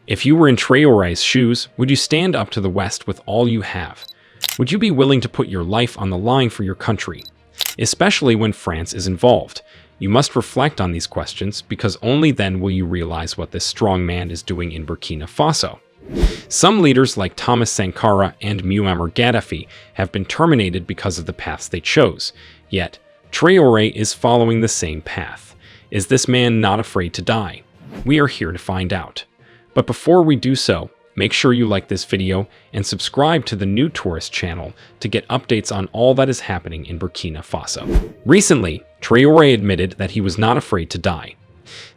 If you were in Traore's shoes, would you stand up to the West with all you have? Would you be willing to put your life on the line for your country? Especially when France is involved. You must reflect on these questions because only then will you realize what this strong man is doing in Burkina Faso. Some leaders like Thomas Sankara and Muammar Gaddafi have been terminated because of the paths they chose. Yet, Traore is following the same path. Is this man not afraid to die? We are here to find out. But before we do so, make sure you like this video and subscribe to the New Tourist channel to get updates on all that is happening in Burkina Faso. Recently, Traore admitted that he was not afraid to die.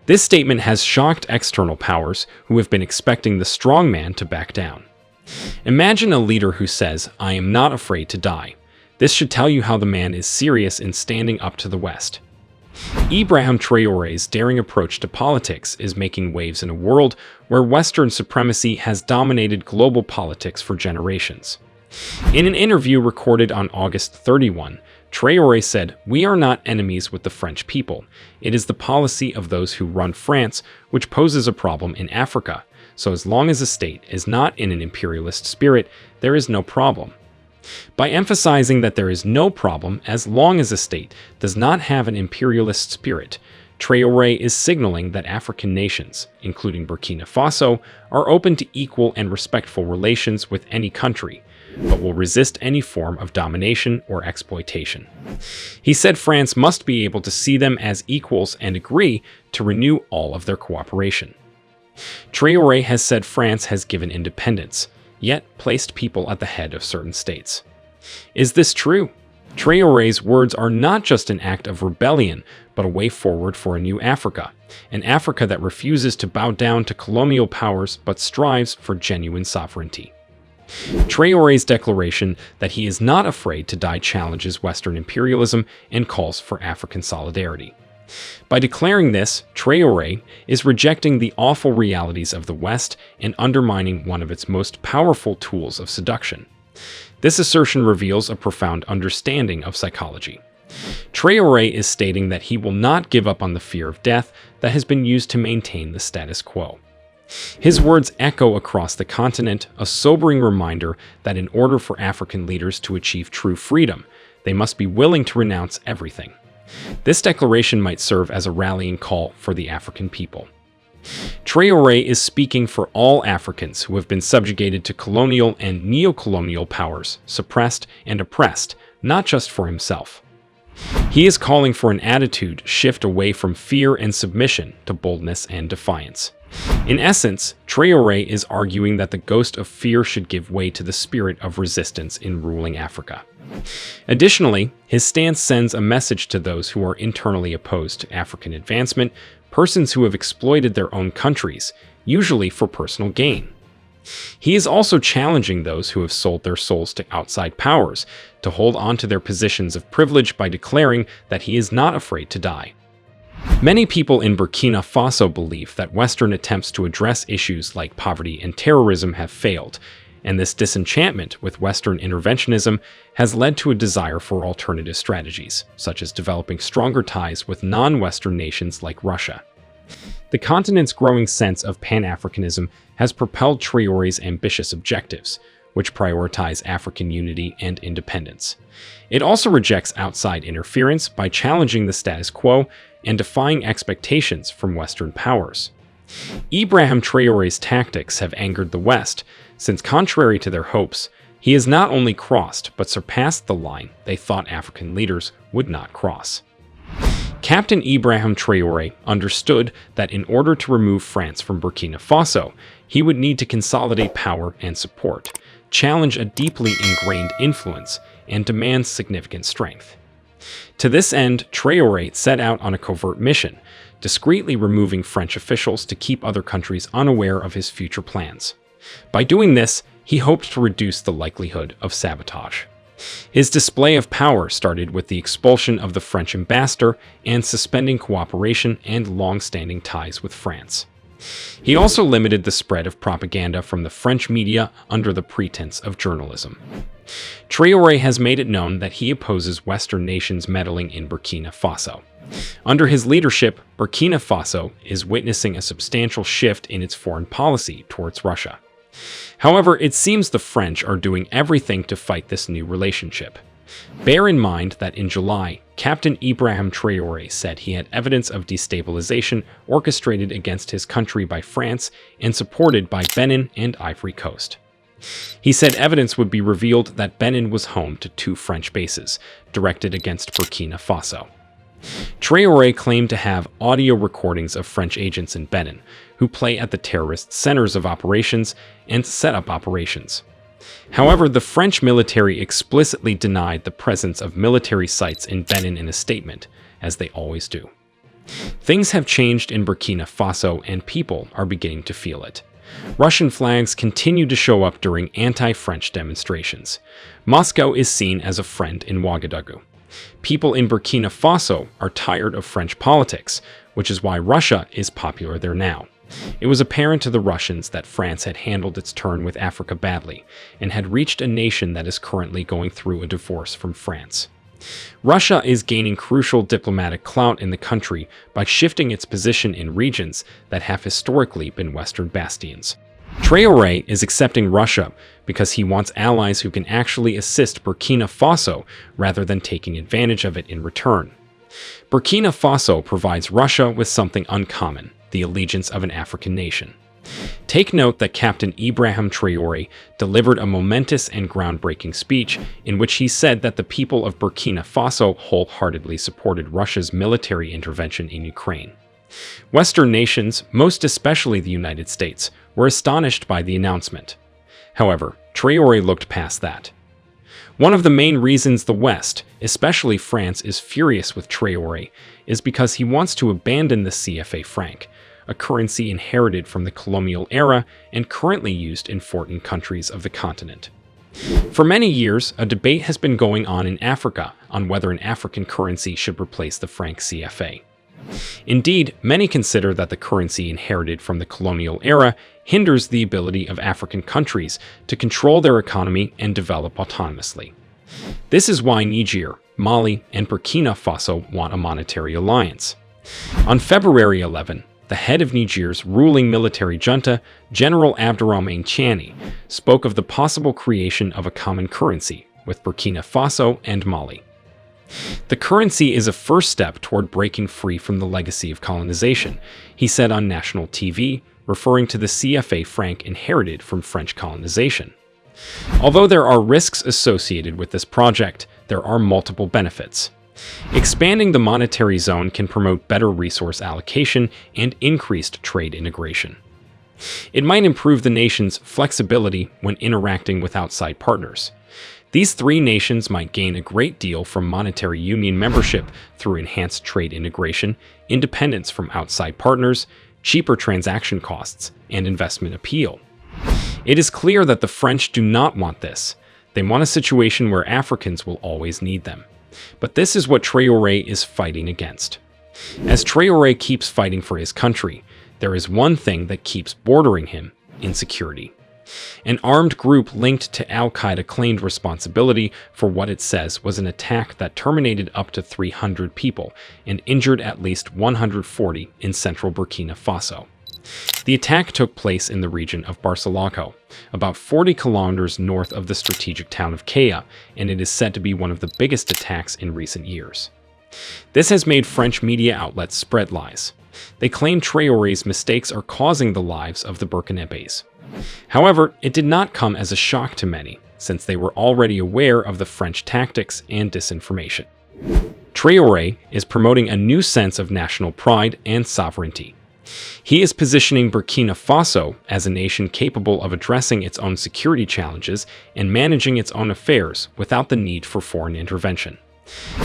This statement has shocked external powers who have been expecting the strong man to back down. Imagine a leader who says, "I am not afraid to die." This should tell you how the man is serious in standing up to the West. Ibrahim Traore's daring approach to politics is making waves in a world where Western supremacy has dominated global politics for generations. In an interview recorded on August 31, Traore said, "We are not enemies with the French people. It is the policy of those who run France which poses a problem in Africa. So as long as a state is not in an imperialist spirit, there is no problem." By emphasizing that there is no problem as long as a state does not have an imperialist spirit, Traore is signaling that African nations, including Burkina Faso, are open to equal and respectful relations with any country, but will resist any form of domination or exploitation. He said France must be able to see them as equals and agree to renew all of their cooperation. Traore has said France has given independence, yet placed people at the head of certain states. Is this true? Traore's words are not just an act of rebellion, but a way forward for a new Africa, an Africa that refuses to bow down to colonial powers but strives for genuine sovereignty. Traore's declaration that he is not afraid to die challenges Western imperialism and calls for African solidarity. By declaring this, Traore is rejecting the awful realities of the West and undermining one of its most powerful tools of seduction. This assertion reveals a profound understanding of psychology. Traore is stating that he will not give up on the fear of death that has been used to maintain the status quo. His words echo across the continent, a sobering reminder that in order for African leaders to achieve true freedom, they must be willing to renounce everything. This declaration might serve as a rallying call for the African people. Traore is speaking for all Africans who have been subjugated to colonial and neo-colonial powers, suppressed and oppressed, not just for himself. He is calling for an attitude shift away from fear and submission to boldness and defiance. In essence, Traore is arguing that the ghost of fear should give way to the spirit of resistance in ruling Africa. Additionally, his stance sends a message to those who are internally opposed to African advancement, persons who have exploited their own countries, usually for personal gain. He is also challenging those who have sold their souls to outside powers to hold on to their positions of privilege by declaring that he is not afraid to die. Many people in Burkina Faso believe that Western attempts to address issues like poverty and terrorism have failed, and this disenchantment with Western interventionism has led to a desire for alternative strategies, such as developing stronger ties with non-Western nations like Russia. The continent's growing sense of Pan-Africanism has propelled Traore's ambitious objectives, which prioritize African unity and independence. It also rejects outside interference by challenging the status quo and defying expectations from Western powers. Ibrahim Traore's tactics have angered the West, since contrary to their hopes, he has not only crossed but surpassed the line they thought African leaders would not cross. Captain Ibrahim Traore understood that in order to remove France from Burkina Faso, he would need to consolidate power and support, challenge a deeply ingrained influence, and demand significant strength. To this end, Traore set out on a covert mission, discreetly removing French officials to keep other countries unaware of his future plans. By doing this, he hoped to reduce the likelihood of sabotage. His display of power started with the expulsion of the French ambassador and suspending cooperation and long-standing ties with France. He also limited the spread of propaganda from the French media under the pretense of journalism. Traore has made it known that he opposes Western nations meddling in Burkina Faso. Under his leadership, Burkina Faso is witnessing a substantial shift in its foreign policy towards Russia. However, it seems the French are doing everything to fight this new relationship. Bear in mind that in July, Captain Ibrahim Traore said he had evidence of destabilization orchestrated against his country by France and supported by Benin and Ivory Coast. He said evidence would be revealed that Benin was home to 2 French bases directed against Burkina Faso. Traore claimed to have audio recordings of French agents in Benin, who play at the terrorist centers of operations and set up operations. However, the French military explicitly denied the presence of military sites in Benin in a statement, as they always do. Things have changed in Burkina Faso and people are beginning to feel it. Russian flags continue to show up during anti-French demonstrations. Moscow is seen as a friend in Ouagadougou. People in Burkina Faso are tired of French politics, which is why Russia is popular there now. It was apparent to the Russians that France had handled its turn with Africa badly and had reached a nation that is currently going through a divorce from France. Russia is gaining crucial diplomatic clout in the country by shifting its position in regions that have historically been Western bastions. Traore is accepting Russia because he wants allies who can actually assist Burkina Faso rather than taking advantage of it in return. Burkina Faso provides Russia with something uncommon: the allegiance of an African nation. Take note that Captain Ibrahim Traore delivered a momentous and groundbreaking speech in which he said that the people of Burkina Faso wholeheartedly supported Russia's military intervention in Ukraine. Western nations, most especially the United States, were astonished by the announcement. However, Traore looked past that. One of the main reasons the West, especially France, is furious with Traore is because he wants to abandon the CFA franc, a currency inherited from the colonial era and currently used in 14 countries of the continent. For many years, a debate has been going on in Africa on whether an African currency should replace the franc CFA. Indeed, many consider that the currency inherited from the colonial era hinders the ability of African countries to control their economy and develop autonomously. This is why Niger, Mali, and Burkina Faso want a monetary alliance. On February 11, the head of Niger's ruling military junta, General Abdourahmane Tiani, spoke of the possible creation of a common currency with Burkina Faso and Mali. The currency is a first step toward breaking free from the legacy of colonization, he said on national TV, referring to the CFA franc inherited from French colonization. Although there are risks associated with this project, there are multiple benefits. Expanding the monetary zone can promote better resource allocation and increased trade integration. It might improve the nation's flexibility when interacting with outside partners. These 3 nations might gain a great deal from monetary union membership through enhanced trade integration, independence from outside partners, cheaper transaction costs, and investment appeal. It is clear that the French do not want this. They want a situation where Africans will always need them. But this is what Traore is fighting against. As Traore keeps fighting for his country, there is one thing that keeps bordering him: insecurity. An armed group linked to Al-Qaeda claimed responsibility for what it says was an attack that terminated up to 300 people and injured at least 140 in central Burkina Faso. The attack took place in the region of Barcelako, about 40 kilometers north of the strategic town of Kaya, and it is said to be one of the biggest attacks in recent years. This has made French media outlets spread lies. They claim Traore's mistakes are causing the lives of the Burkinabés. However, it did not come as a shock to many, since they were already aware of the French tactics and disinformation. Traore is promoting a new sense of national pride and sovereignty. He is positioning Burkina Faso as a nation capable of addressing its own security challenges and managing its own affairs without the need for foreign intervention.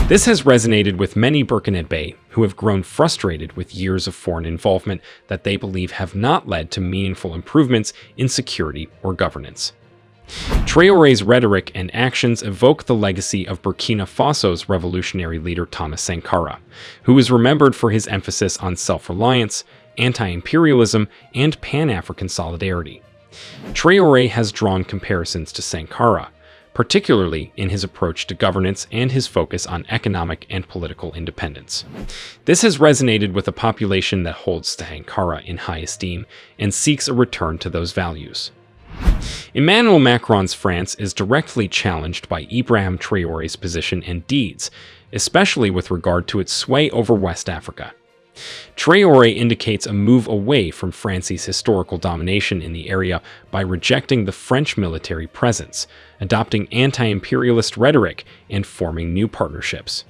This has resonated with many Burkinabé who have grown frustrated with years of foreign involvement that they believe have not led to meaningful improvements in security or governance. Traore's rhetoric and actions evoke the legacy of Burkina Faso's revolutionary leader Thomas Sankara, who is remembered for his emphasis on self-reliance, anti-imperialism, and Pan-African solidarity. Traore has drawn comparisons to Sankara, particularly in his approach to governance and his focus on economic and political independence. This has resonated with a population that holds Ankara in high esteem and seeks a return to those values. Emmanuel Macron's France is directly challenged by Ibrahim Traore's position and deeds, especially with regard to its sway over West Africa. Traore indicates a move away from France's historical domination in the area by rejecting the French military presence, adopting anti-imperialist rhetoric, and forming new partnerships.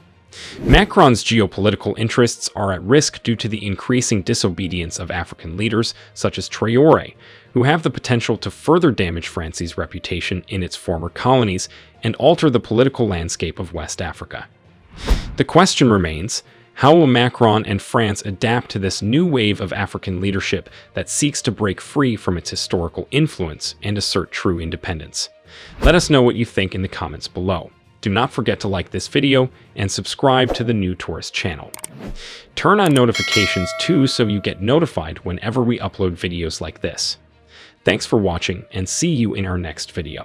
Macron's geopolitical interests are at risk due to the increasing disobedience of African leaders such as Traore, who have the potential to further damage France's reputation in its former colonies and alter the political landscape of West Africa. The question remains, how will Macron and France adapt to this new wave of African leadership that seeks to break free from its historical influence and assert true independence? Let us know what you think in the comments below. Do not forget to like this video and subscribe to the New Tourist channel. Turn on notifications too so you get notified whenever we upload videos like this. Thanks for watching and see you in our next video.